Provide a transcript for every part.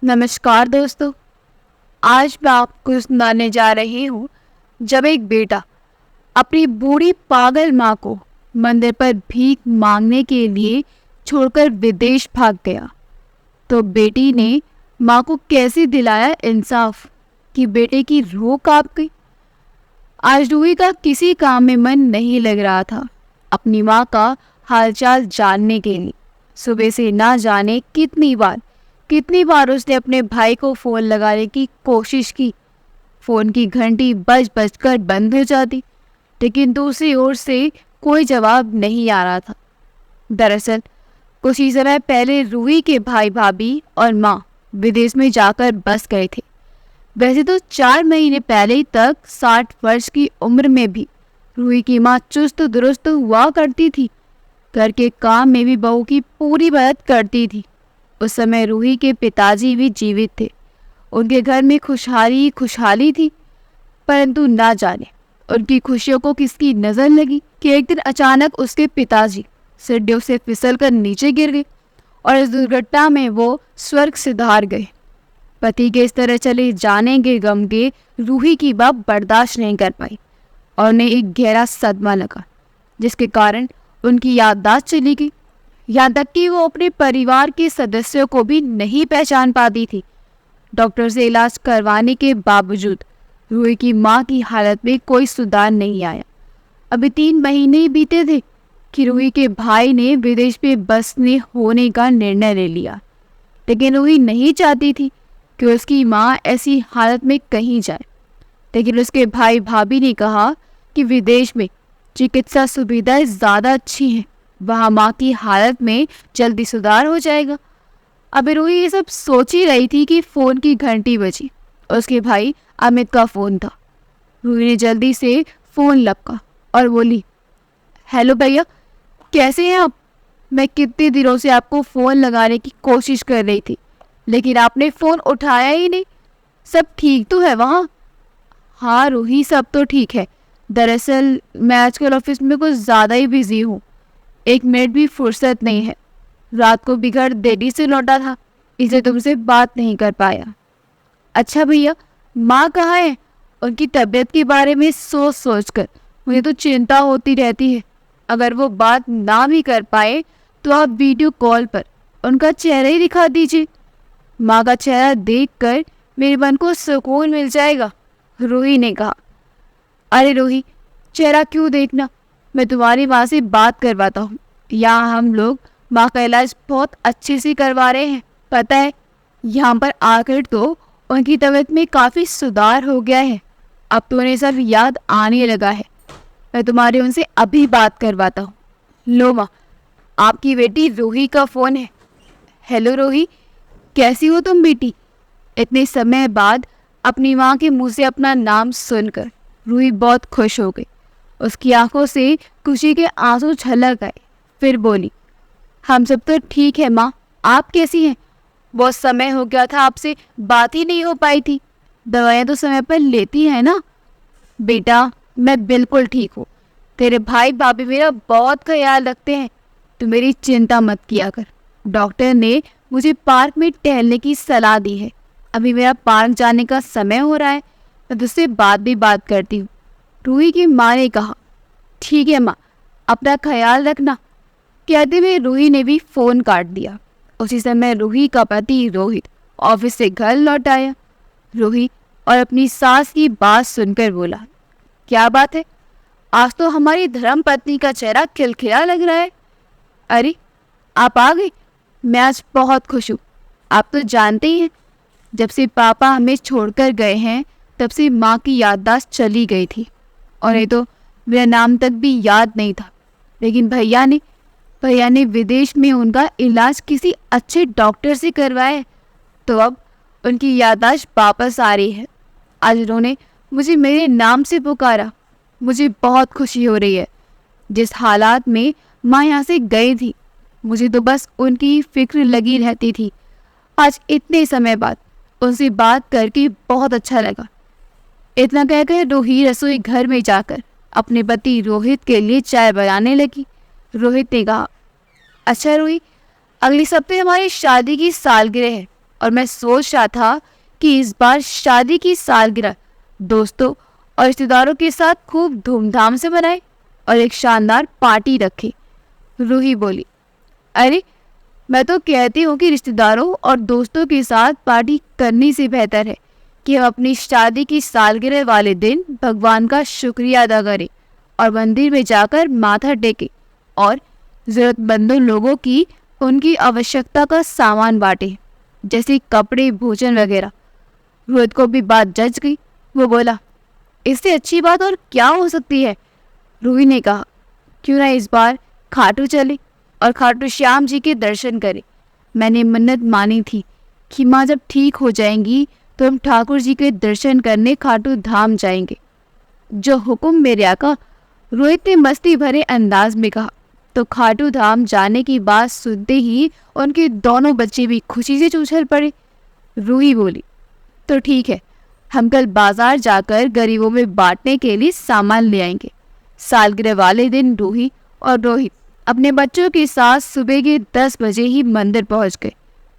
नमस्कार दोस्तों। आज मैं आपको सुनाने जा रही हूँ जब एक बेटा अपनी बूढ़ी पागल माँ को मंदिर पर भीख मांगने के लिए छोड़कर विदेश भाग गया, तो बेटी ने माँ को कैसे दिलाया इंसाफ कि बेटे की रूह कांप गई। आज रूही का किसी काम में मन नहीं लग रहा था अपनी माँ का हालचाल जानने के लिए। सुबह से ना जाने कितनी बार उसने अपने भाई को फ़ोन लगाने की कोशिश की। फ़ोन की घंटी बज बज कर बंद हो जाती, लेकिन दूसरी ओर से कोई जवाब नहीं आ रहा था। दरअसल कुछ ही समय पहले रूही के भाई भाभी और माँ विदेश में जाकर बस गए थे। वैसे तो 4 महीने पहले तक 60 वर्ष की उम्र में भी रूही की माँ चुस्त दुरुस्त हुआ करती थी। घर के काम में भी बहू की पूरी मदद करती थी। उस समय रूही के पिताजी भी जीवित थे। उनके घर में खुशहाली खुशहाली थी, परंतु ना जाने उनकी खुशियों को किसकी नजर लगी कि एक दिन अचानक उसके पिताजी सीढ़ियों से फिसलकर नीचे गिर गए और इस दुर्घटना में वो स्वर्ग सिधार गए। पति के इस तरह चले जाने के गम के रूही की बात बर्दाश्त नहीं कर पाई और उन्हें एक गहरा सदमा लगा, जिसके कारण उनकी याददाश्त चली गई। यहाँ तक कि वो अपने परिवार के सदस्यों को भी नहीं पहचान पाती थी। डॉक्टर से इलाज करवाने के बावजूद रूही की माँ की हालत में कोई सुधार नहीं आया। अभी 3 महीने ही बीते थे कि रूही के भाई ने विदेश में बसने होने का निर्णय ले लिया, लेकिन रूही नहीं चाहती थी कि उसकी माँ ऐसी हालत में कहीं जाए। लेकिन उसके भाई भाभी ने कहा कि विदेश में चिकित्सा सुविधाएं ज़्यादा अच्छी हैं, वहाँ माँ की हालत में जल्दी सुधार हो जाएगा। अब रूही ये सब सोच ही रही थी कि फ़ोन की घंटी बजी। उसके भाई अमित का फ़ोन था। रूही ने जल्दी से फ़ोन लपका और बोली, हेलो भैया, कैसे हैं आप? मैं कितने दिनों से आपको फ़ोन लगाने की कोशिश कर रही थी, लेकिन आपने फ़ोन उठाया ही नहीं। सब ठीक तो है वहाँ? हाँ रूही, सब तो ठीक है। दरअसल मैं आजकल ऑफिस में कुछ ज़्यादा ही बिजी हूँ, 1 मिनट भी फुर्सत नहीं है। रात को भी घर देरी से लौटा था, इसलिए तुमसे बात नहीं कर पाया। अच्छा भैया, माँ कहाँ है? उनकी तबीयत के बारे में सोच सोच कर मुझे तो चिंता होती रहती है। अगर वो बात ना भी कर पाए तो आप वीडियो कॉल पर उनका चेहरा ही दिखा दीजिए। माँ का चेहरा देखकर मेरे मन को सुकून मिल जाएगा, रूही ने कहा। अरे रूही, चेहरा क्यों देखना, मैं तुम्हारी माँ से बात करवाता हूँ। यहाँ हम लोग माँ का इलाज बहुत अच्छे से करवा रहे हैं। पता है, यहाँ पर आकर तो उनकी तबीयत में काफ़ी सुधार हो गया है। अब तो उन्हें सब याद आने लगा है। मैं तुम्हारे उनसे अभी बात करवाता हूँ। लो माँ, आपकी बेटी रूही का फ़ोन है। हेलो रूही, कैसी हो तुम बेटी? इतने समय बाद अपनी माँ के मुंह से अपना नाम सुनकर रूही बहुत खुश हो गई। उसकी आंखों से खुशी के आंसू छलक आए। फिर बोली, हम सब तो ठीक है माँ, आप कैसी हैं? बहुत समय हो गया था, आपसे बात ही नहीं हो पाई थी। दवाइयाँ तो समय पर लेती है ना? बेटा, मैं बिल्कुल ठीक हूँ। तेरे भाई भाभी मेरा बहुत ख्याल रखते हैं, तो मेरी चिंता मत किया कर। डॉक्टर ने मुझे पार्क में टहलने की सलाह दी है। अभी मेरा पार्क जाने का समय हो रहा है, मैं तुझसे बात करती हूँ। रूही की माँ ने कहा, ठीक है माँ, अपना ख्याल रखना। कहते हुए रूही ने भी फ़ोन काट दिया। उसी समय रूही का पति रोहित ऑफिस से घर लौट आया। रूही और अपनी सास की बात सुनकर बोला, क्या बात है? आज तो हमारी धर्म पत्नी का चेहरा खिलखिला लग रहा है। अरे, आप आ गए? मैं आज बहुत खुश हूँ। आप तो जानते ही हैं, जब से पापा हमें छोड़कर गए हैं तब से माँ की याददाश्त चली गई थी और ये तो मेरा नाम तक भी याद नहीं था। लेकिन भैया ने विदेश में उनका इलाज किसी अच्छे डॉक्टर से करवाया है, तो अब उनकी याददाश्त वापस आ रही है। आज उन्होंने मुझे मेरे नाम से पुकारा। मुझे बहुत खुशी हो रही है। जिस हालात में माँ यहाँ से गई थी, मुझे तो बस उनकी फिक्र लगी रहती थी। आज इतने समय बाद उनसे बात करके बहुत अच्छा लगा। इतना कहकर रूही रसोई घर में जाकर अपने पति रोहित के लिए चाय बनाने लगी। रोहित ने कहा, अच्छा रूही, अगले हफ्ते हमारी शादी की सालगिरह है, और मैं सोच रहा था कि इस बार शादी की सालगिरह दोस्तों और रिश्तेदारों के साथ खूब धूमधाम से मनाए और एक शानदार पार्टी रखे। रूही बोली, अरे मैं तो कहती हूँ कि रिश्तेदारों और दोस्तों के साथ पार्टी करने से बेहतर है कि हम अपनी शादी की सालगिरह वाले दिन भगवान का शुक्रिया अदा करें और मंदिर में जाकर माथा टेकें और ज़रूरतमंदों लोगों की उनकी आवश्यकता का सामान बांटें, जैसे कपड़े, भोजन वगैरह। रोहित को भी बात जच गई। वो बोला, इससे अच्छी बात और क्या हो सकती है। रूही ने कहा, क्यों ना इस बार खाटू चले और खाटू श्याम जी के दर्शन करें। मैंने मन्नत मानी थी कि माँ जब ठीक हो जाएंगी तो हम ठाकुर जी के दर्शन करने खाटू धाम जाएंगे। जो हुक्म मेरे आका, रोहित ने मस्ती भरे अंदाज में कहा। तो खाटू धाम जाने की बात सुनते ही उनके दोनों बच्चे भी खुशी से उछल पड़े। रूही बोली, तो ठीक है, हम कल बाजार जाकर गरीबों में बांटने के लिए सामान ले आएंगे। सालगिरह वाले दिन रूही और रोहित अपने बच्चों के साथ सुबह के 10 बजे ही मंदिर पहुंच गए।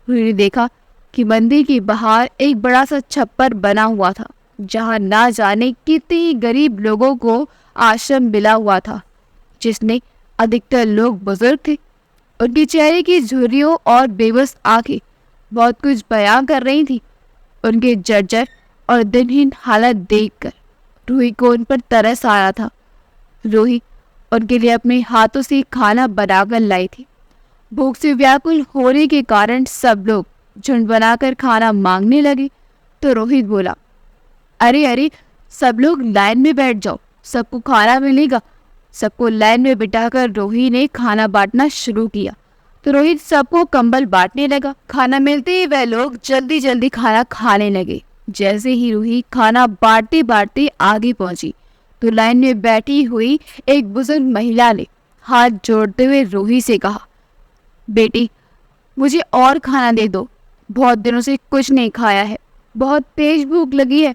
रूही ने देखा कि मंदिर के बाहर एक बड़ा सा छप्पर बना हुआ था, जहां ना जाने कितने ही गरीब लोगों को आश्रम मिला हुआ था, जिसमें अधिकतर लोग बुजुर्ग थे। उनके चेहरे की झुर्रियों और बेबस आंखें बहुत कुछ बयां कर रही थी। उनके जर्जर और दिनहीन हालत देखकर रूही को उन पर तरस आया था। रूही उनके लिए अपने हाथों से खाना बनाकर लाई थी। भूख से व्याकुल होने के कारण सब लोग झुंड बनाकर खाना मांगने लगे। तो रोहित बोला, अरे अरे, सब लोग लाइन में बैठ जाओ, सबको खाना मिलेगा। सबको लाइन में बिठाकर रोही ने खाना बांटना शुरू किया। तो रोहित सबको कंबल बांटने लगा। खाना मिलते ही वह लोग जल्दी जल्दी खाना खाने लगे। जैसे ही रूही खाना बांटते बांटते आगे पहुंची तो लाइन में बैठी हुई एक बुजुर्ग महिला ने हाथ जोड़ते हुए रूही से कहा, बेटी मुझे और खाना दे दो, बहुत दिनों से कुछ नहीं खाया है, बहुत तेज भूख लगी है।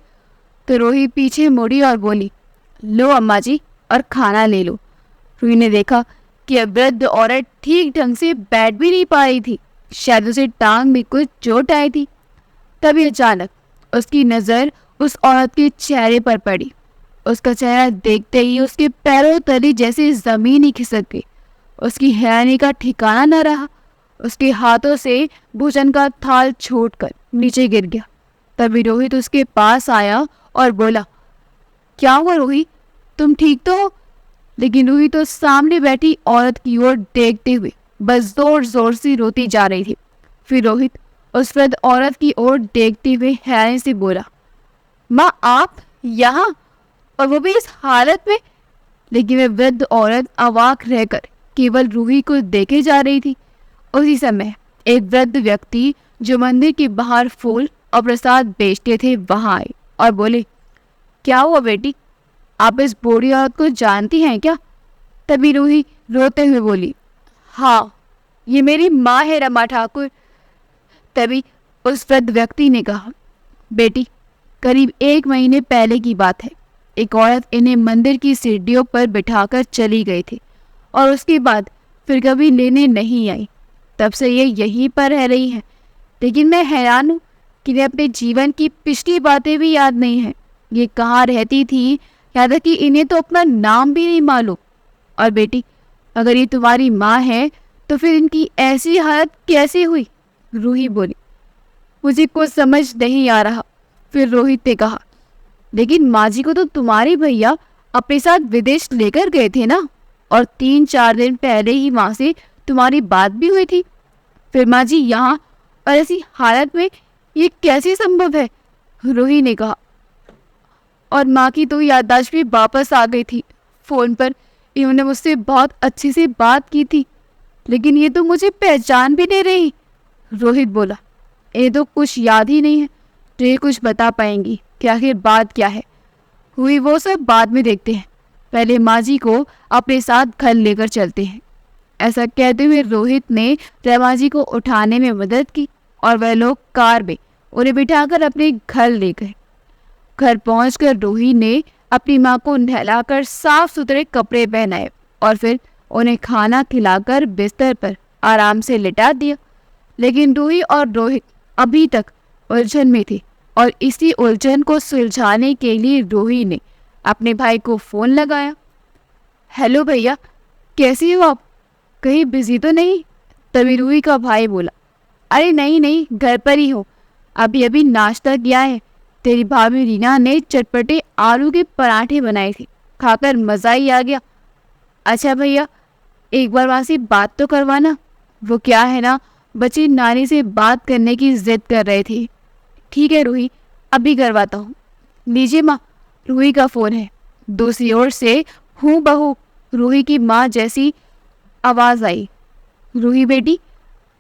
तो रूही पीछे मुड़ी और बोली, लो अम्मा जी, और खाना ले लो। रूही ने देखा कि वृद्ध औरत ठीक ढंग से बैठ भी नहीं पा रही थी, शायद उसे टांग में कुछ चोट आई थी। तभी अचानक उसकी नज़र उस औरत के चेहरे पर पड़ी। उसका चेहरा देखते ही उसके पैरों तले जैसे जमीन ही खिसक गई। उसकी हैरानी का ठिकाना न रहा। उसके हाथों से भोजन का थाल छूटकर नीचे गिर गया। तभी रोहित उसके पास आया और बोला, क्या हुआ रोहित, तुम ठीक तो हो? लेकिन रूही तो सामने बैठी औरत की ओर देखते हुए बस जोर जोर से रोती जा रही थी। फिर रोहित उस वृद्ध औरत की ओर देखते हुए हैरानी से बोला, माँ आप यहाँ, और वो भी इस हालत में? लेकिन वह वृद्ध औरत अवाक रहकर केवल रूही को देखे जा रही थी। उसी समय एक वृद्ध व्यक्ति जो मंदिर के बाहर फूल और प्रसाद बेचते थे वहां आए और बोले, क्या हुआ बेटी, आप इस बूढ़ी औरत को जानती हैं क्या? तभी रूही रोते हुए बोली, हाँ, ये मेरी माँ है रमा ठाकुर। तभी उस वृद्ध व्यक्ति ने कहा, बेटी करीब 1 महीने पहले की बात है। एक औरत इन्हें मंदिर की सीढ़ियों पर बिठाकर चली गई थी और उसके बाद फिर कभी लेने नहीं आई। तब से ये यहीं पर रह रही है। लेकिन मैं हैरान हूँ कि इन्हें अपने जीवन की पिछली बातें भी याद नहीं हैं। ये कहाँ रहती थी, याद है कि इन्हें तो अपना नाम भी नहीं मालूम। और बेटी अगर ये तुम्हारी माँ है तो फिर इनकी ऐसी हालत कैसे हुई? रूही बोली, मुझे कुछ समझ नहीं आ रहा। फिर रोहित ने कहा, लेकिन माँ जी को तो तुम्हारे भैया अपने साथ विदेश लेकर गए थे ना, और 3-4 दिन पहले ही माँ से तुम्हारी बात भी हुई थी। फिर माँ जी यहाँ और ऐसी हालत में ये कैसे संभव है? रूही ने कहा, और माँ की तो याददाश्त भी वापस आ गई थी। फ़ोन पर इन्होंने मुझसे बहुत अच्छे से बात की थी, लेकिन ये तो मुझे पहचान भी नहीं रही। रोहित बोला, ये तो कुछ याद ही नहीं है, तो ये कुछ बता पाएंगी कि आखिर बात क्या है? हुई वो सब बाद में देखते हैं, पहले माँ जी को अपने साथ घर लेकर चलते हैं। ऐसा कहते हुए रोहित ने रमा जी को उठाने में मदद की और वह लोग कार में उन्हें बिठाकर अपने घर ले गए। घर पहुंचकर रोहित ने अपनी माँ को नहलाकर साफ सुथरे कपड़े पहनाए और फिर उन्हें खाना खिलाकर बिस्तर पर आराम से लिटा दिया। लेकिन रूही और रोहित अभी तक उलझन में थी और इसी उलझन को सुलझाने के लिए रूही ने अपने भाई को फ़ोन लगाया। हेलो भैया, कैसी हो आप? कहीं बिजी तो नहीं? तभी रूही का भाई बोला, अरे नहीं नहीं, घर पर ही हो, अभी अभी नाश्ता किया है। तेरी भाभी रीना ने चटपटे आलू के पराठे बनाए थे, खाकर मज़ा ही आ गया। अच्छा भैया, एक बार वहाँ से बात तो करवाना। वो क्या है ना, बच्चे नानी से बात करने की जिद कर रहे थे। ठीक है रूही, अभी करवाता हूँ। लीजिए माँ, रूही का फ़ोन है। दूसरी ओर से हूँ बहू रूही की माँ जैसी आवाज़ आई। रूही बेटी,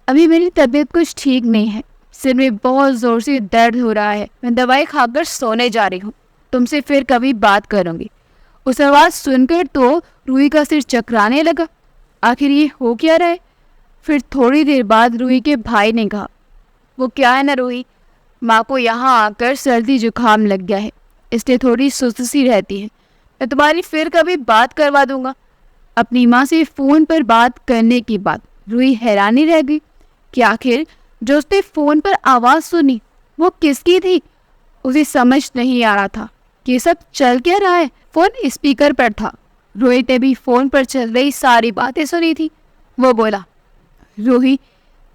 अभी मेरी तबीयत कुछ ठीक नहीं है, सिर में बहुत ज़ोर से दर्द हो रहा है, मैं दवाई खाकर सोने जा रही हूँ, तुमसे फिर कभी बात करूँगी। उस आवाज़ सुनकर तो रूही का सिर चकराने लगा। आखिर ये हो क्या रहा है? फिर थोड़ी देर बाद रूही के भाई ने कहा, वो क्या है ना रूही, माँ को यहाँ आकर सर्दी जुकाम लग गया है, इसलिए थोड़ी सुस्त सी रहती है। मैं तुम्हारी फिर कभी बात करवा दूंगा। अपनी माँ से फ़ोन पर बात करने की बात रूही हैरानी रह गई कि आखिर जो उसने फ़ोन पर आवाज़ सुनी वो किसकी थी। उसे समझ नहीं आ रहा था कि सब चल क्या रहा है। फ़ोन स्पीकर पर था। रोहित ने भी फ़ोन पर चल रही सारी बातें सुनी थी। वो बोला, रूही,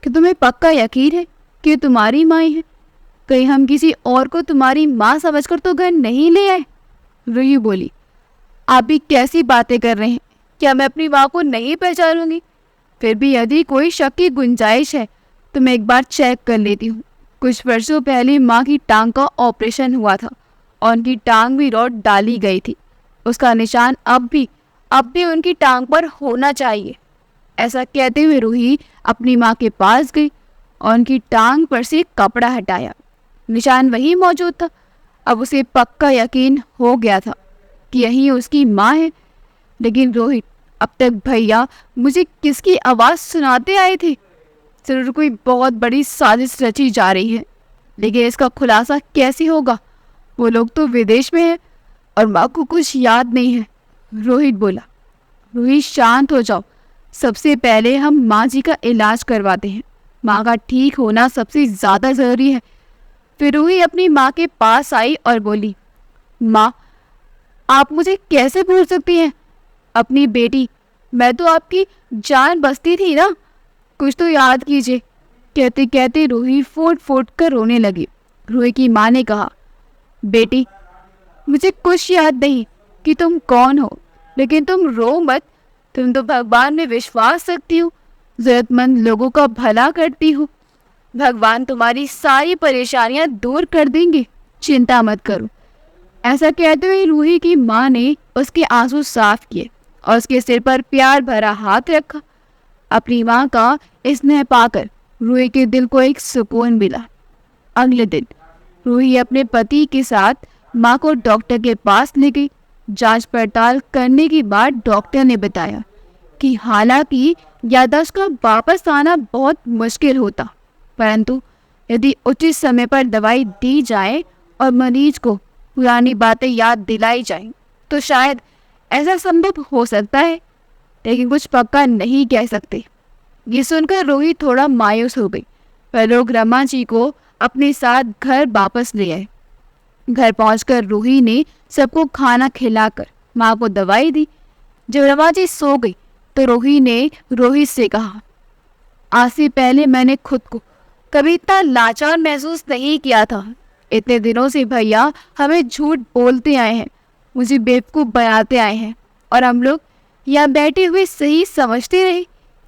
कि तुम्हें पक्का यकीन है कि तुम्हारी माँ है? कहीं हम किसी और को तुम्हारी माँ समझकर तो घर नहीं ले आए? रूही बोली, आप भी कैसी बातें कर रहे हैं? क्या मैं अपनी माँ को नहीं पहचानूंगी? फिर भी यदि कोई शक की गुंजाइश है तो मैं एक बार चेक कर लेती हूँ। कुछ वर्षों पहले माँ की टांग का ऑपरेशन हुआ था और उनकी टांग भी रॉड डाली गई थी। उसका निशान अब भी उनकी टांग पर होना चाहिए। ऐसा कहते हुए रूही अपनी माँ के पास गई और उनकी टांग पर से कपड़ा हटाया। निशान वही मौजूद था। अब उसे पक्का यकीन हो गया था कि यही उसकी माँ है। लेकिन रोहित, अब तक भैया मुझे किसकी आवाज़ सुनाते आए थे? जरूर कोई बहुत बड़ी साजिश रची जा रही है, लेकिन इसका खुलासा कैसे होगा? वो लोग तो विदेश में हैं और माँ को कुछ याद नहीं है। रोहित बोला, रोहित शांत हो जाओ, सबसे पहले हम माँ जी का इलाज करवाते हैं। माँ का ठीक होना सबसे ज़्यादा ज़रूरी है। फिर रूही अपनी माँ के पास आई और बोली, माँ, आप मुझे कैसे भूल सकती हैं? अपनी बेटी, मैं तो आपकी जान बसती थी ना, कुछ तो याद कीजिए। कहते कहते रूही फूट फूट कर रोने लगी। रूही की माँ ने कहा, बेटी, मुझे कुछ याद नहीं कि तुम कौन हो, लेकिन तुम रो मत। तुम तो भगवान में विश्वास रखती हो, ज़रूरतमंद लोगों का भला करती हो। भगवान तुम्हारी सारी परेशानियां दूर कर देंगे, चिंता मत करो। ऐसा कहते हुए रूही की माँ ने उसके आंसू साफ किए और उसके सिर पर प्यार भरा हाथ रखा। अपनी माँ का स्नेह पाकर रूही के दिल को एक सुकून मिला। अगले दिन रूही अपने पति के साथ माँ को डॉक्टर के पास ले गई। जांच पड़ताल करने के बाद डॉक्टर ने बताया कि हालांकि याददाश्त का वापस आना बहुत मुश्किल होता, परंतु यदि उचित समय पर दवाई दी जाए और मरीज को पुरानी बातें याद दिलाई जाएं, तो शायद ऐसा संभव हो सकता है, लेकिन कुछ पक्का नहीं कह सकते। ये सुनकर रूही थोड़ा मायूस हो गई। पर लोग रमा जी को अपने साथ घर वापस ले आए। घर पहुंचकर रूही ने सबको खाना खिलाकर माँ को दवाई दी। जब रमा जी सो गई तो रूही ने रोहित से कहा, आज से पहले मैंने खुद को कभी इतना लाचार महसूस नहीं किया था। इतने दिनों से भैया हमें झूठ बोलते आए हैं, मुझे बेवकूफ़ बनाते आए हैं, और हम लोग यहाँ बैठे हुए सही समझते रहे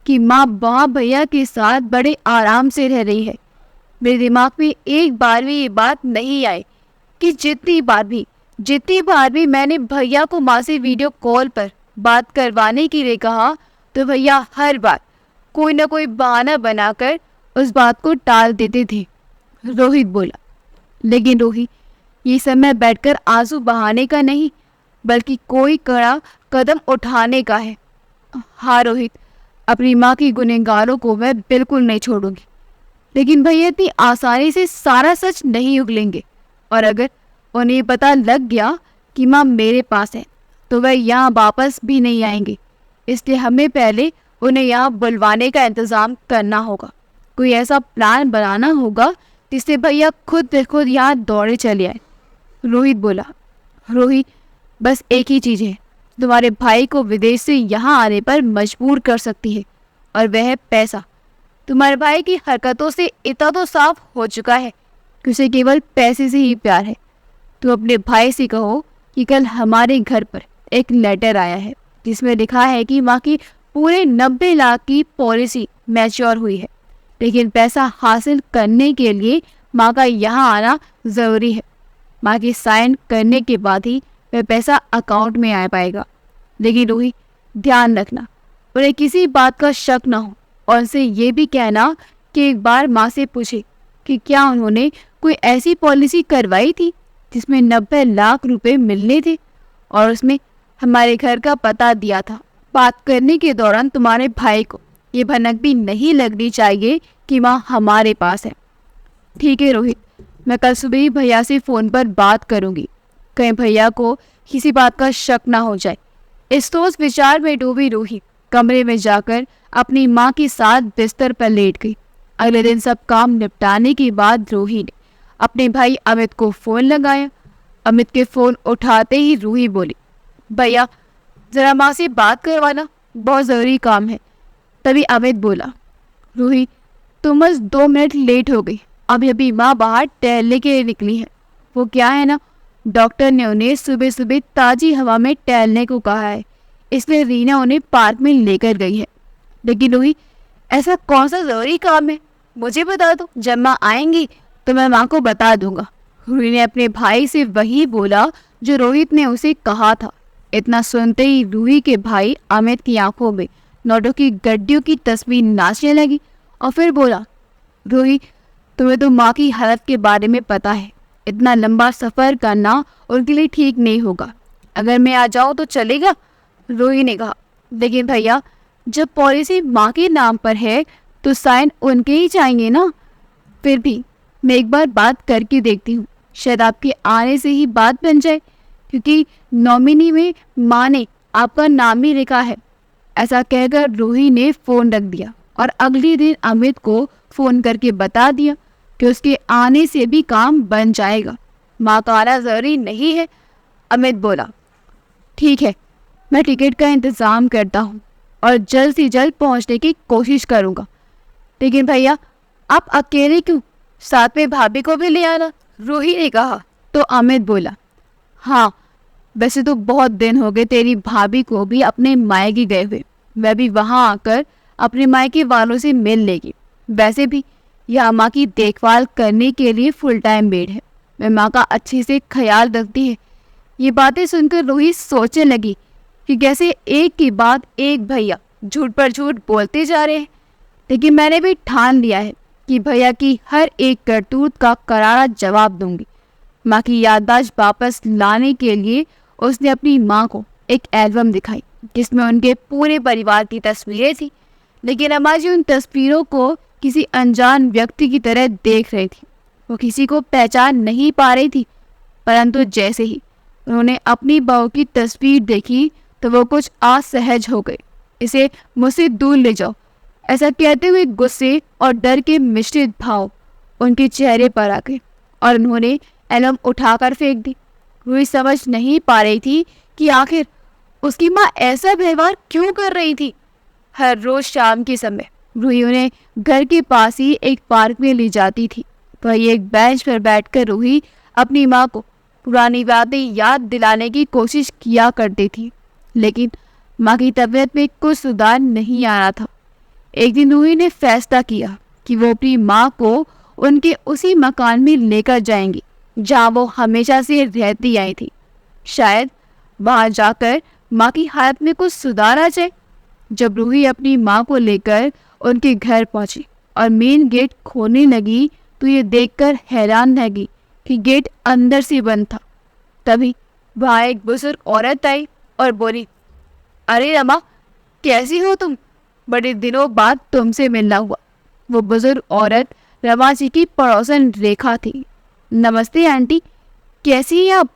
कि माँ भैया के साथ बड़े आराम से रह रही है। मेरे दिमाग में एक बार भी ये बात नहीं आई कि जितनी बार भी मैंने भैया को माँ से वीडियो कॉल पर बात करवाने के लिए कहा, तो भैया हर बार कोई ना कोई बहाना बनाकर उस बात को टाल देते थे। रोहित बोला, लेकिन रोहित, ये समय बैठकर आंसू बहाने का नहीं, बल्कि कोई कड़ा कदम उठाने का है। हाँ रोहित, अपनी माँ की गुनहगारों को मैं बिल्कुल नहीं छोड़ूंगी, लेकिन भैया इतनी आसानी से सारा सच नहीं उगलेंगे, और अगर उन्हें पता लग गया कि माँ मेरे पास है तो वह यहाँ वापस भी नहीं आएंगे। इसलिए हमें पहले उन्हें यहाँ बुलवाने का इंतज़ाम करना होगा। कोई ऐसा प्लान बनाना होगा जिससे भैया खुद ब खुद यहाँ दौड़े चले आए। रोहित बोला, रोहित बस एक ही चीज़ है तुम्हारे भाई को विदेश से यहाँ आने पर मजबूर कर सकती है, और वह है पैसा। तुम्हारे भाई की हरकतों से इतना तो साफ हो चुका है कि उसे केवल पैसे से ही प्यार है। तुम अपने भाई से कहो कि कल हमारे घर पर एक लेटर आया है जिसमें लिखा है कि माँ की पूरे 90 लाख की पॉलिसी मैच्योर हुई है, लेकिन पैसा हासिल करने के लिए माँ का यहाँ आना ज़रूरी है। माँ की साइन करने के बाद ही वह पैसा अकाउंट में आ पाएगा। लेकिन रोहित ध्यान रखना, उन्हें किसी बात का शक ना हो, और उनसे ये भी कहना कि एक बार माँ से पूछे कि क्या उन्होंने कोई ऐसी पॉलिसी करवाई थी जिसमें 90 लाख रुपए मिलने थे और उसमें हमारे घर का पता दिया था। बात करने के दौरान तुम्हारे भाई को ये भनक भी नहीं लगनी चाहिए कि माँ हमारे पास है। ठीक है रोहित, मैं कल सुबह ही भैया से फ़ोन पर बात करूँगी, कहीं भैया को किसी बात का शक ना हो जाए। इस सोच विचार में डूबी रूही कमरे में जाकर अपनी माँ के साथ बिस्तर पर लेट गई। अगले दिन सब काम निपटाने के बाद रूही ने अपने भाई अमित को फ़ोन लगाया। अमित के फ़ोन उठाते ही रूही बोली, भैया ज़रा माँ से बात करवाना, बहुत ज़रूरी काम है। तभी अमित बोला, रूही तुम बस 2 मिनट लेट हो गई, अभी माँ बाहर टहलने के लिए निकली है। वो क्या है ना, डॉक्टर ने उन्हें सुबह सुबह ताज़ी हवा में टहलने को कहा है, इसलिए रीना उन्हें पार्क में लेकर गई है। लेकिन रूही ऐसा कौन सा ज़रूरी काम है, मुझे बता दो, जब माँ आएंगी तो मैं माँ को बता दूंगा। रूही ने अपने भाई से वही बोला जो रोहित ने उसे कहा था। इतना सुनते ही रूही के भाई अमित की आंखों में नोटों की गड्डियों की तस्वीर नाचने लगी और फिर बोला, रूही तुम्हें तो माँ की हालत के बारे में पता है, इतना लंबा सफ़र करना उनके लिए ठीक नहीं होगा। अगर मैं आ जाऊँ तो चलेगा? रूही ने कहा, लेकिन भैया जब पॉलिसी माँ के नाम पर है तो साइन उनके ही चाहिए ना। फिर भी मैं एक बार बात करके देखती हूँ, शायद आपके आने से ही बात बन जाए, क्योंकि नॉमिनी में माँ ने आपका नाम ही लिखा है। ऐसा कहकर रूही ने फ़ोन रख दिया और अगले दिन अमित को फ़ोन करके बता दिया कि उसके आने से भी काम बन जाएगा, माँ का आना ज़रूरी नहीं है। अमित बोला, ठीक है, मैं टिकट का इंतज़ाम करता हूँ और जल्द से जल्द पहुँचने की कोशिश करूँगा। लेकिन भैया आप अकेले क्यों, साथ में भाभी को भी ले आना, रूही ने कहा। तो अमित बोला, हाँ वैसे तो बहुत दिन हो गए तेरी भाभी को भी अपने मायके गए हुए, मैं भी वहाँ आकर अपने मायके वालों से मिल लेगी। वैसे भी यह माँ की देखभाल करने के लिए फुल टाइम मेड है, मैं माँ का अच्छे से ख्याल रखती है। ये बातें सुनकर रूही सोचने लगी कि कैसे एक के बाद एक भैया झूठ पर झूठ बोलते जा रहे हैं। लेकिन मैंने भी ठान लिया है कि भैया की हर एक करतूत का करारा जवाब दूंगी। माँ की याददाश्त वापस लाने के लिए उसने अपनी माँ को एक एल्बम दिखाई जिसमें उनके पूरे परिवार की तस्वीरें थी। लेकिन अम्मा जी उन तस्वीरों को किसी अनजान व्यक्ति की तरह देख रही थी। वो किसी को पहचान नहीं पा रही थी, परंतु जैसे ही उन्होंने अपनी बहू की तस्वीर देखी तो वो कुछ असहज हो गए। इसे मुझसे दूर ले जाओ, ऐसा कहते हुए गुस्से और डर के मिश्रित भाव उनके चेहरे पर आ गए और उन्होंने एल्बम उठाकर फेंक दी। रूही समझ नहीं पा रही थी कि आखिर उसकी माँ ऐसा व्यवहार क्यों कर रही थी। हर रोज शाम के समय रूही उन्हें घर के पास ही एक पार्क में ले जाती थी। वही एक बेंच पर बैठकर रूही अपनी माँ को पुरानी बातें याद दिलाने की कोशिश किया करती थी, लेकिन माँ की तबीयत में कुछ सुधार नहीं आ रहा था। एक दिन रूही ने फैसला किया कि वो अपनी माँ को उनके उसी मकान में लेकर जाएंगी जहाँ वो हमेशा से रहती आई थी। शायद वहाँ जाकर माँ की हालत में कुछ सुधार आ जाए। जब रूही अपनी माँ को लेकर उनके घर पहुंची और मेन गेट खोलने लगी तो ये देखकर हैरान रह गई कि गेट अंदर से बंद था। तभी वहाँ एक बुजुर्ग औरत आई और बोली, अरे रमा, कैसी हो तुम, बड़े दिनों बाद तुमसे मिलना हुआ। वो बुजुर्ग औरत रमा जी की पड़ोसन रेखा थी। नमस्ते आंटी, कैसी हैं आप?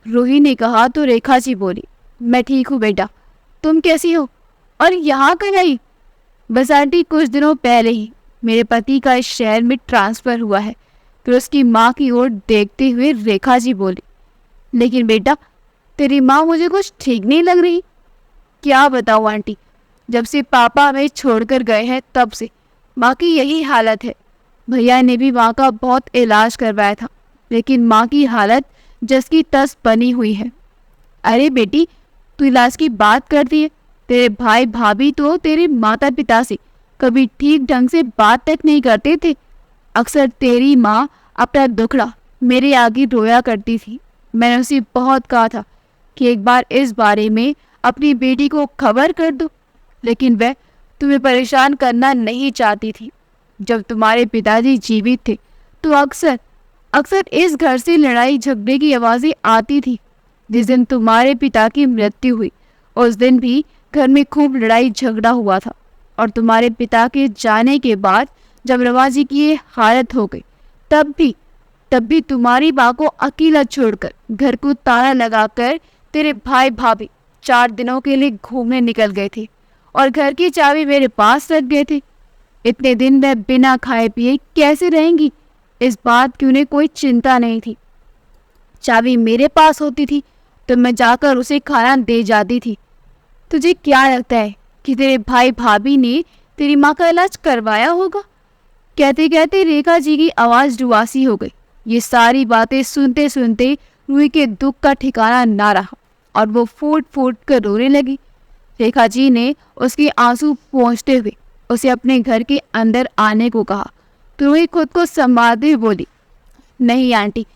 रूही ने कहा तो रेखा जी बोली, मैं ठीक हूँ बेटा, तुम कैसी हो और यहाँ कब आई? बस आंटी कुछ दिनों पहले ही मेरे पति का इस शहर में ट्रांसफ़र हुआ है, फिर उसकी माँ की ओर देखते हुए रेखा जी बोली, लेकिन बेटा तेरी माँ मुझे कुछ ठीक नहीं लग रही। क्या बताऊँ आंटी, जब से पापा हमें छोड़कर गए हैं तब से माँ की यही हालत है। भैया ने भी माँ का बहुत इलाज करवाया था, लेकिन माँ की हालत जस की तस बनी हुई है। अरे बेटी, तू इलाज की बात करती है, तेरे भाई भाभी तो तेरे माता पिता से कभी ठीक ढंग से बात तक नहीं करते थे। अक्सर तेरी माँ अपना दुखड़ा मेरे आगे रोया करती थी। मैंने उसे बहुत कहा था कि एक बार इस बारे में अपनी बेटी को खबर कर दो, लेकिन वह तुम्हें परेशान करना नहीं चाहती थी। जब तुम्हारे पिताजी जीवित थे तो अक्सर अक्सर इस घर से लड़ाई झगड़े की आवाज़ें आती थी। जिस दिन तुम्हारे पिता की मृत्यु हुई उस दिन भी घर में खूब लड़ाई झगड़ा हुआ था, और तुम्हारे पिता के जाने के बाद जब रवा जी की ये हालत हो गई तब भी तुम्हारी माँ को अकेला छोड़कर घर को ताला लगाकर तेरे भाई भाभी 4 दिनों के लिए घूमने निकल गए थे और घर की चाबी मेरे पास रख गए थे। इतने दिन मैं बिना खाए पिए कैसे रहेंगी, इस बात की उन्हें कोई चिंता नहीं थी। चाबी मेरे पास होती थी तो मैं जाकर उसे खाना दे जाती थी। तुझे क्या लगता है कि तेरे भाई भाभी ने तेरी माँ का इलाज करवाया होगा? कहते कहते रेखा जी की आवाज़ रुआसी हो गई। ये सारी बातें सुनते सुनते रूही के दुख का ठिकाना ना रहा और वो फूट फूट कर रोने लगी। रेखा जी ने उसके आंसू पोंछते हुए उसे अपने घर के अंदर आने को कहा तो रूही खुद को संभालते हुए बोली, नहीं आंटी,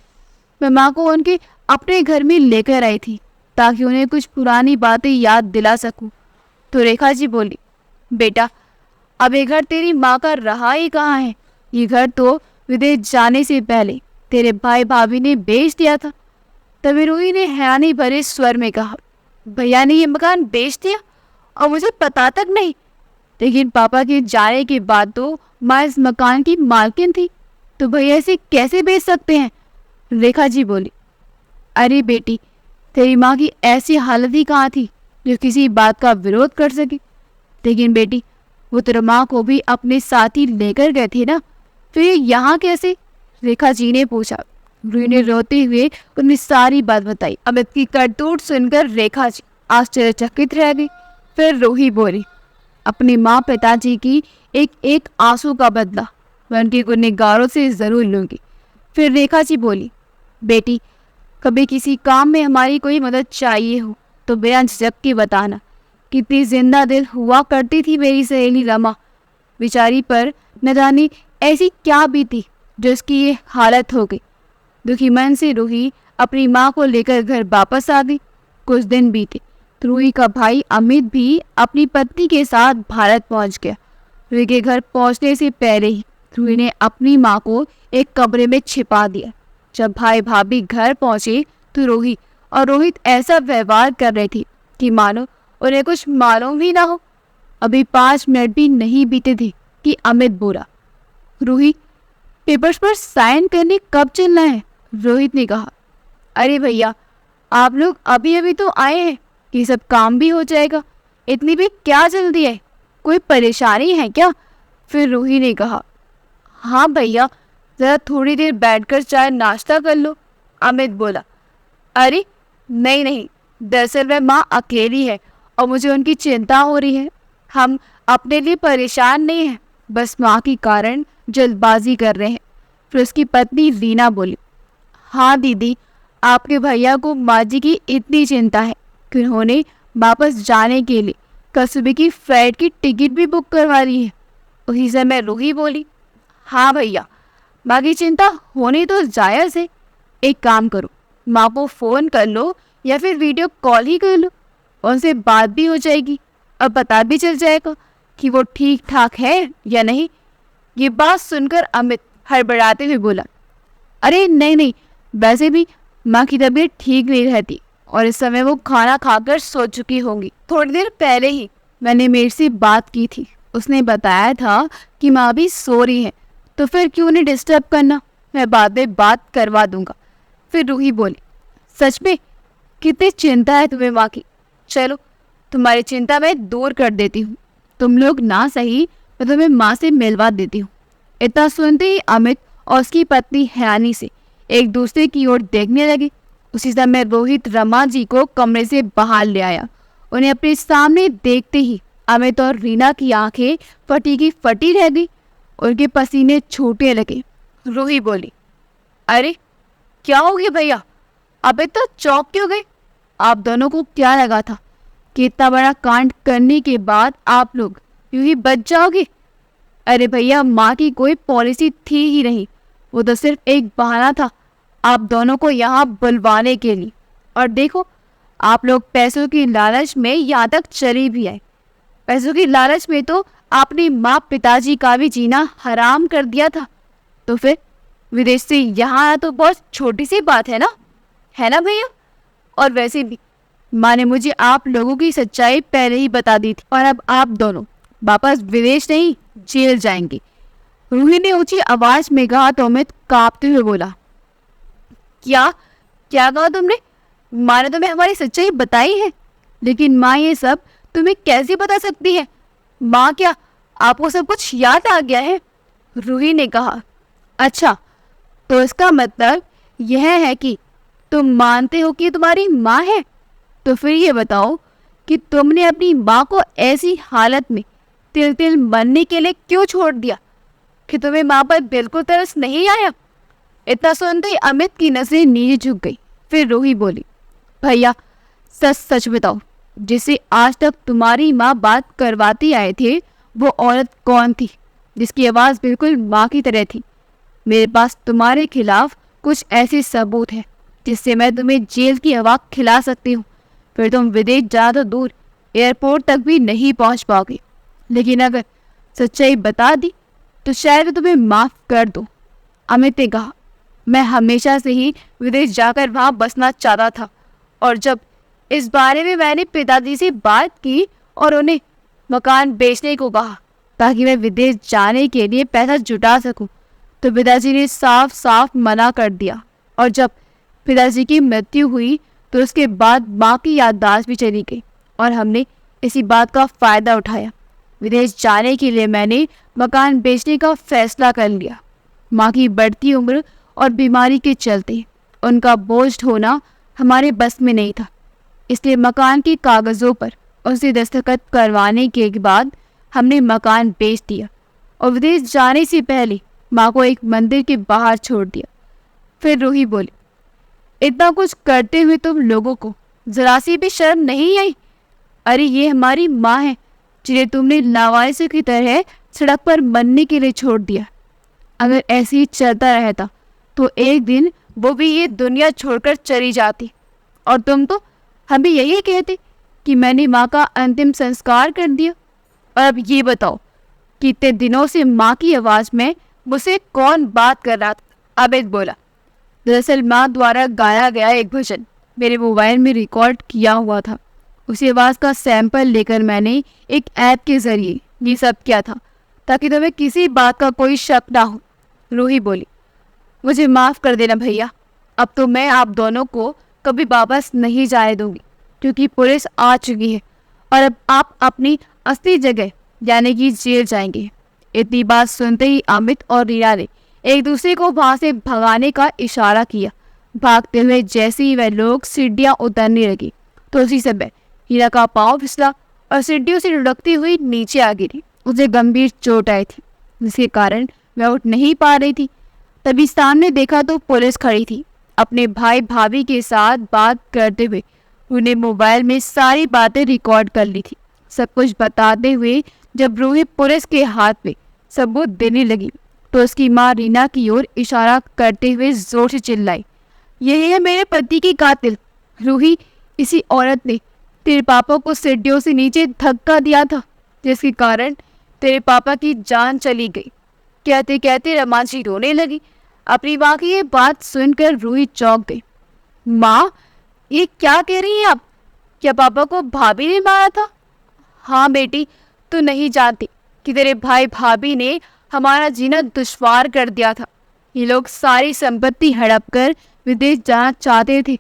मैं माँ को उनके अपने घर में लेकर आई थी ताकि उन्हें कुछ पुरानी बातें याद दिला सकूं। तो रेखा जी बोली, बेटा अब ये घर तेरी माँ का रहा ही कहाँ है? ये घर तो विदेश जाने से पहले तेरे भाई भाभी ने बेच दिया था। तभी रूही ने हैरानी भरे स्वर में कहा, भैया ने ये मकान बेच दिया और मुझे पता तक नहीं? लेकिन पापा के जाने के बाद तो माँ इस मकान की मालकिन थी, तो भैया इसे कैसे बेच सकते हैं? रेखा जी बोली, अरे बेटी, तेरी माँ की ऐसी हालत ही कहाँ थी जो किसी बात का विरोध कर सके? लेकिन बेटी, वो तेरी माँ को भी अपने साथ ही लेकर गए थे ना, फिर ये यहाँ कैसे? रेखा जी ने पूछा। रूही ने रोते हुए उन्हें सारी बात बताई। अमित की करतूत सुनकर रेखा जी आश्चर्यचकित रह गई। फिर रूही बोली, अपनी माँ पिताजी की एक एक आंसू का बदला मैं उनके गुनहगारों से जरूर लूंगी। फिर रेखा जी बोली, बेटी, कभी किसी काम में हमारी कोई मदद चाहिए हो तो बिना झिझक के बताना। कितनी जिंदा दिल हुआ करती थी मेरी सहेली रमा, बेचारी पर न जाने ऐसी क्या बीती जो इसकी ये हालत हो गई। दुखी मन से रूही अपनी माँ को लेकर घर वापस आ गई। कुछ दिन बीते तो रूही का भाई अमित भी अपनी पत्नी के साथ भारत पहुंच गया। रूही के घर पहुंचने से पहले ही रूही ने अपनी माँ को एक कमरे में छिपा दिया। जब भाई भाभी घर पहुंचे तो रूही और रोहित ऐसा व्यवहार कर रहे थे कि मानो उन्हें कुछ मालूम ही ना हो। अभी 5 मिनट भी नहीं बीते थे कि अमित बोला, रूही, पेपर्स पर साइन करने कब चलना है? रोहित ने कहा, अरे भैया, आप लोग अभी अभी तो आए हैं, ये सब काम भी हो जाएगा, इतनी भी क्या जल्दी है? कोई परेशानी है क्या? फिर रूही ने कहा, हाँ भैया, ज़रा थोड़ी देर बैठकर चाय नाश्ता कर लो। अमित बोला, अरे नहीं नहीं, दरअसल वह माँ अकेली है और मुझे उनकी चिंता हो रही है। हम अपने लिए परेशान नहीं हैं, बस माँ के कारण जल्दबाजी कर रहे हैं। फिर उसकी पत्नी रीना बोली, हाँ दीदी, आपके भैया को माँ जी की इतनी चिंता है कि उन्होंने वापस जाने के लिए कल सुबह की फ्लाइट की टिकट भी बुक करवा ली है। उसी समय रूही बोली, हाँ भैया, माँ की चिंता होनी तो जायज़ है। एक काम करो, माँ को फ़ोन कर लो या फिर वीडियो कॉल ही कर लो, उनसे बात भी हो जाएगी और पता भी चल जाएगा कि वो ठीक ठाक है या नहीं। ये बात सुनकर अमित हड़बड़ाते हुए बोला, अरे नहीं नहीं, वैसे भी माँ की तबीयत ठीक नहीं रहती और इस समय वो खाना खाकर सो चुकी होंगी। थोड़ी देर पहले ही मैंने मेरे से बात की थी, उसने बताया था कि माँ भी सो रही है, तो फिर क्यों नहीं डिस्टर्ब करना, मैं बाद में बात करवा दूंगा। फिर रूही बोली, सच में कितनी चिंता है तुम्हें माँ की। चलो, तुम्हारी चिंता मैं दूर कर देती हूँ, तुम लोग ना सही, मैं तुम्हें माँ से मिलवा देती हूँ। इतना सुनते ही अमित और उसकी पत्नी हैरानी से एक दूसरे की ओर देखने लगे। उसी समय रोहित रमा जी को कमरे से बाहर ले आया। उन्हें अपने सामने देखते ही अमित और रीना की आंखें फटी की फटी रह गई। उनके पसीने छूटने लगे। रूही बोली, अरे क्या हो गया भैया, अबे तो चौंक क्यों गए? आप दोनों को क्या लगा था कि इतना बड़ा कांड करने के बाद आप लोग यूं ही बच जाओगे? अरे भैया, माँ की कोई पॉलिसी थी ही नहीं, वो तो सिर्फ एक बहाना था आप दोनों को यहाँ बुलवाने के लिए। और देखो, आप लोग पैसों की लालच में यहाँ तक चले भी आए। पैसों की लालच में तो आपने माँ पिताजी का भी जीना हराम कर दिया था। तो फिर विदेश से यहाँ आना तो बहुत छोटी सी बात है ना भैया? और वैसे भी माँ ने मुझे आप लोगों की सच्चाई पहले ही बता दी थी, और अब आप दोनों वापस विदेश नहीं जेल जाएंगे। रूही ने ऊंची आवाज में कहा तो अमित कांपते हुए बोला, क्या क्या कहा तुमने? माँ ने तुम्हें हमारी सच्चाई बताई है, लेकिन माँ ये सब तुम्हें कैसे बता सकती है? माँ, क्या आपको सब कुछ याद आ गया है? रूही ने कहा, अच्छा, तो इसका मतलब यह है कि तुम मानते हो कि तुम्हारी माँ है? तो फिर ये बताओ कि तुमने अपनी माँ को ऐसी हालत में तिल तिल मरने के लिए क्यों छोड़ दिया? कि तुम्हें माँ पर बिल्कुल तरस नहीं आया? इतना सुनते ही अमित की नजरें नीचे झुक गई। फिर रूही बोली, भैया सच सच बताओ, जिसे आज तक तुम्हारी माँ बात करवाती आए थे, वो औरत कौन थी जिसकी आवाज़ बिल्कुल माँ की तरह थी? मेरे पास तुम्हारे खिलाफ कुछ ऐसे सबूत हैं जिससे मैं तुम्हें जेल की हवा खिला सकती हूँ। फिर तुम विदेश जा तो दूर, एयरपोर्ट तक भी नहीं पहुँच पाओगे। लेकिन अगर सच्चाई बता दी तो शायद तुम्हें माफ़ कर दो। अमित ने कहा, मैं हमेशा से ही विदेश जाकर वहाँ बसना चाहता था, और जब इस बारे में मैंने पिताजी से बात की और उन्हें मकान बेचने को कहा ताकि मैं विदेश जाने के लिए पैसा जुटा सकूं, तो पिताजी ने साफ साफ मना कर दिया। और जब पिताजी की मृत्यु हुई तो उसके बाद माँ की याददाश्त भी चली गई, और हमने इसी बात का फ़ायदा उठाया। विदेश जाने के लिए मैंने मकान बेचने का फैसला कर लिया। माँ की बढ़ती उम्र और बीमारी के चलते उनका बोझ ढोना हमारे बस में नहीं था, इसलिए मकान के कागज़ों पर उसे दस्तखत करवाने के बाद हमने मकान बेच दिया और विदेश जाने से पहले माँ को एक मंदिर के बाहर छोड़ दिया। फिर रूही बोली, इतना कुछ करते हुए तुम लोगों को जरा सी भी शर्म नहीं आई? अरे ये हमारी माँ है जिन्हें तुमने लावारिसों की तरह सड़क पर मरने के लिए छोड़ दिया। अगर ऐसे ही चलता रहता तो एक दिन वो भी ये दुनिया छोड़कर चली जाती, और तुम तो हमें यही कहते कि मैंने माँ का अंतिम संस्कार कर दिया। और अब ये बताओ कि इतने दिनों से माँ की आवाज़ में मुझसे कौन बात कर रहा था? अमित बोला, दरअसल माँ द्वारा गाया गया एक भजन मेरे मोबाइल में रिकॉर्ड किया हुआ था। उसी आवाज़ का सैंपल लेकर मैंने एक ऐप के ज़रिए ये सब किया था ताकि तुम्हें किसी बात का कोई शक ना हो। रूही बोली, मुझे माफ़ कर देना भैया, अब तो मैं आप दोनों को कभी वापस नहीं जाने दूंगी, क्योंकि पुलिस आ चुकी है और अब आप अपनी असली जगह यानी कि जेल जाएंगे। इतनी बात सुनते ही अमित और रीना ने एक दूसरे को वहां से भगाने का इशारा किया। भागते हुए जैसे ही वह लोग सीढ़ियां उतरने लगी तो उसी समय हीरा का पाँव फिसला और सीढ़ियों से लुढ़कती हुई नीचे आ गिरी। उसे गंभीर चोट आई थी जिसके कारण वह उठ नहीं पा रही थी। तभी सामने देखा तो पुलिस खड़ी थी। अपने भाई भाभी के साथ बात करते हुए उन्हें मोबाइल में सारी बातें रिकॉर्ड कर ली थी। सब कुछ बताते हुए जब रूही पुलिस के हाथ में सबूत देने लगी तो उसकी माँ रीना की ओर इशारा करते हुए जोर से चिल्लाई, यही है मेरे पति की कातिल। रूही, इसी औरत ने तेरे पापा को सीढ़ियों से नीचे धक्का दिया था जिसके कारण तेरे पापा की जान चली गई। कहते कहते रमा जी रोने लगी। अपनी माँ की ये बात सुनकर रूही चौंक गई। माँ, ये क्या कह रही हैं आप? क्या पापा को भाभी ने मारा था? हाँ बेटी, तू नहीं जानती कि तेरे भाई भाभी ने हमारा जीना दुश्वार कर दिया था। ये लोग सारी संपत्ति हड़प कर विदेश जाना चाहते थे,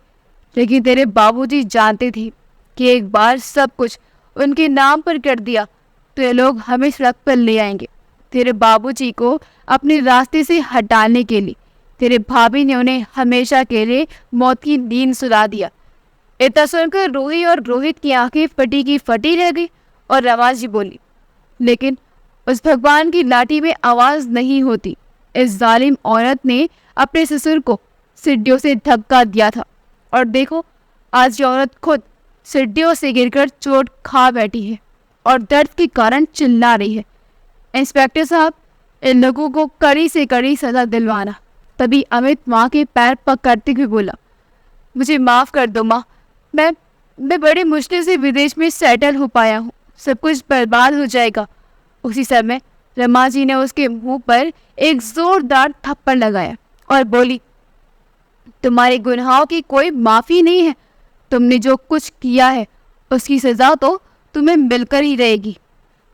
लेकिन तेरे बाबूजी जानते थे कि एक बार सब कुछ उनके नाम पर कर दिया तो ये लोग हमें सड़क पर ले आएंगे। तेरे बाबूजी को अपने रास्ते से हटाने के लिए तेरे भाभी ने उन्हें हमेशा के लिए मौत की नींद सुला दिया। इतना सुनकर रूही और रोहित की आंखें फटी की फटी रह गई और रमाजी बोली, लेकिन उस भगवान की लाठी में आवाज नहीं होती। इस जालिम औरत ने अपने ससुर को सीढ़ियों से धक्का दिया था और देखो आज ये औरत खुद सीढ़ियों से गिरकर चोट खा बैठी है और दर्द के कारण चिल्ला रही है। इंस्पेक्टर साहब, इन लोगों को कड़ी से कड़ी सजा दिलवाना। तभी अमित माँ के पैर पकड़ते हुए बोला, मुझे माफ़ कर दो माँ, मैं बड़ी मुश्किल से विदेश में सेटल हो पाया हूँ, सब कुछ बर्बाद हो जाएगा। उसी समय रमा जी ने उसके मुंह पर एक जोरदार थप्पड़ लगाया और बोली, तुम्हारे गुनाहों की कोई माफ़ी नहीं है। तुमने जो कुछ किया है उसकी सज़ा तो तुम्हें मिलकर ही रहेगी।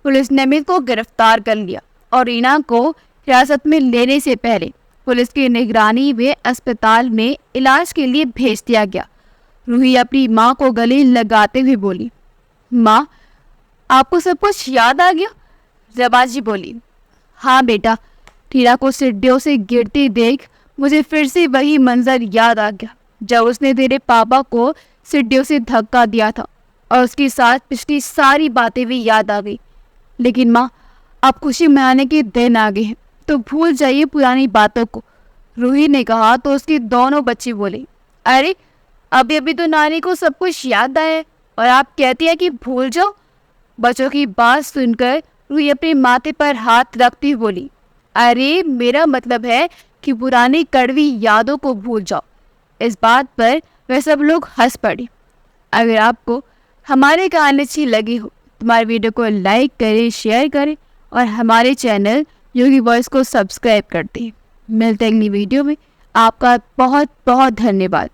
पुलिस ने अमित को गिरफ्तार कर लिया और रीना को हिरासत में लेने से पहले पुलिस की निगरानी में अस्पताल में इलाज के लिए भेज दिया गया। रूही अपनी माँ को गले लगाते हुए बोली, माँ, आपको सब कुछ याद आ गया? रमाजी बोली, हाँ बेटा, टीना को सीढ़ियों से गिरती देख मुझे फिर से वही मंजर याद आ गया जब उसने तेरे पापा को सीढ़ियों से धक्का दिया था और उसके साथ पिछली सारी बातें भी याद आ गई। लेकिन माँ, अब खुशी मनाने के दिन आ गए हैं तो भूल जाइए पुरानी बातों को। रूही ने कहा तो उसके दोनों बच्चे बोले, अरे अभी अभी तो नानी को सब कुछ याद आया है और आप कहती हैं कि भूल जाओ। बच्चों की बात सुनकर रूही अपने माथे पर हाथ रखती हुई बोली, अरे मेरा मतलब है कि पुरानी कड़वी यादों को भूल जाओ। इस बात पर वह सब लोग हंस पड़े। अगर आपको हमारी कहानी अच्छी लगी हो तो हमारे वीडियो को लाइक करें, शेयर करें और हमारे चैनल योगी वॉइस को सब्सक्राइब कर दें। मिलते हैं अगली वीडियो में। आपका बहुत बहुत धन्यवाद।